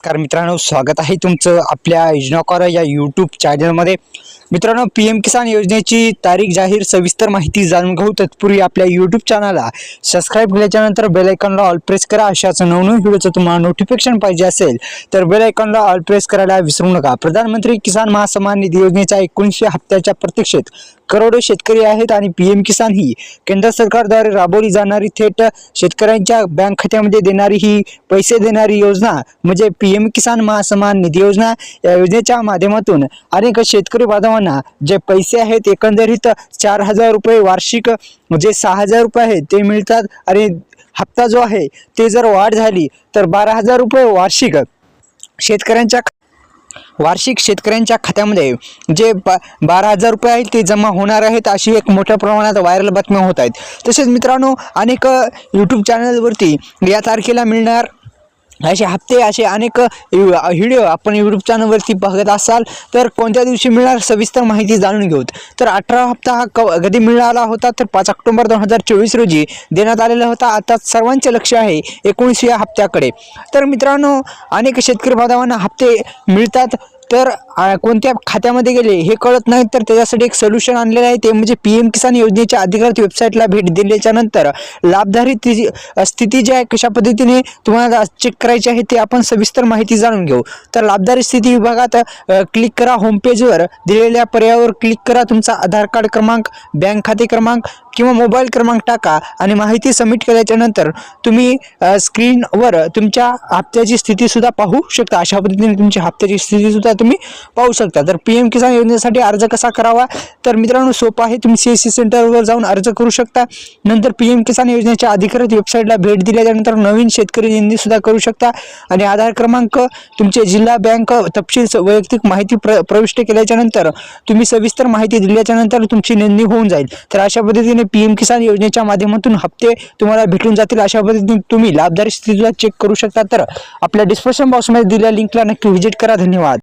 नमस्कार मित्रांनो, स्वागत आहे तुमचं आपल्या योजनाकार या यूट्यूब चॅनलमध्ये। मित्रांनो, पीएम किसान योजनेची तारीख जाहीर, सविस्तर माहिती जाणून घेऊ तत्पूर्वी आपल्या यूट्यूब चॅनलला सबस्क्राईब केल्याच्या नंतर बेल आयकॉनला ऑल प्रेस करा। अशाच नवनवीन व्हिडिओचं तुम्हाला नोटिफिकेशन पाहिजे असेल तर बेल आयकॉनला ऑल प्रेस करायला विसरू नका। प्रधानमंत्री किसान महासन्मान निधी योजनेच्या 19व्या हप्त्याच्या प्रतीक्षेत करोडो शेतकरी आहेत आणि पीएम किसान ही केंद्र सरकारद्वारे राबवली जाणारी थेट शेतकऱ्यांच्या बँक खात्यामध्ये देणारी ही पैसे देणारी योजना म्हणजे पीएम किसान महासन्मान निधी योजना। या योजनेच्या माध्यमातून अनेक शेतकरी बांधवांना जे पैसे आहेत एकंदरीत 4000 रुपये वार्षिक म्हणजे 6000 रुपये आहेत ते मिळतात आणि हप्ता जो आहे ते जर वाढ झाली तर 12000 रुपये शेतकऱ्यांच्या खात्यामध्ये जे 12000 रुपये आहेत ते जमा होणार आहेत, अशी एक मोठ्या प्रमाणात व्हायरल बातम्या होत आहेत। तसेच मित्रांनो, अनेक यूट्यूब चॅनलवरती या तारखेला मिळणार असे हप्ते असे अनेक व्हिडिओ आपण यूट्यूब चॅनलवरती बघत असाल तर कोणत्या दिवशी मिळणार सविस्तर माहिती जाणून घेऊत। तर 18 हप्ता हा कधी मिळाला होता तर 5 ऑक्टोबर 2024 रोजी देण्यात आलेला होता। आता सर्वांचे लक्ष आहे 19व्या हप्त्याकडे। तर मित्रांनो, अनेक शेतकरी बांधवांना हप्ते मिळतात तर कोणत्या खात्यामध्ये गेले हे कळत नाही, तर त्याच्यासाठी एक सोल्युशन आणलेलं आहे, ते म्हणजे पीएम किसान योजनेच्या अधिकृत वेबसाईटला भेट दिल्याच्या नंतर लाभधारी स्थिती जी आहे कशा पद्धतीने तुम्हाला चेक करायची आहे ते आपण सविस्तर माहिती जाणून घेऊ। तर लाभधारी स्थिती विभागात क्लिक करा, होम पेजवर दिलेल्या पर्यायावर क्लिक करा, तुमचा आधार कार्ड क्रमांक, बँक खाते क्रमांक किंवा मोबाईल क्रमांक टाका आणि माहिती सबमिट केल्याच्या नंतर तुम्ही स्क्रीनवर तुमच्या हप्त्याची स्थिती सुद्धा पाहू शकता। अशा पद्धतीने तुमची हप्त्याची स्थिती सुद्धा तुम्ही पाहू शकता। तर पीएम किसान योजनेसाठी अर्ज कसा करावा तर मित्रांनो सोपा आहे, तुम्ही सीएससी सेंटरवर जाऊन अर्ज करू शकता। नंतर पीएम किसान योजनेच्या अधिकृत वेबसाईटला भेट दिल्यानंतर नवीन शेतकरी नोंदणी सुद्धा करू शकता आणि आधार क्रमांक, तुमचे जिल्हा, बँक तपशील, वैयक्तिक माहिती प्रविष्ट केल्याच्या नंतर तुम्ही सविस्तर माहिती दिल्याच्या नंतर तुमची नोंदणी होऊन जाईल। तर अशा पद्धतीने पीएम किसान योजनेच्या माध्यमातून हप्ते तुम्हाला भेटून जातील। अशा पद्धतीने तुम्ही लाभधारी स्थितीला चेक करू शकता। तर आपल्या डिस्क्रिप्शन बॉक्समध्ये दिलेल्या लिंकला नक्की व्हिजिट करा। धन्यवाद।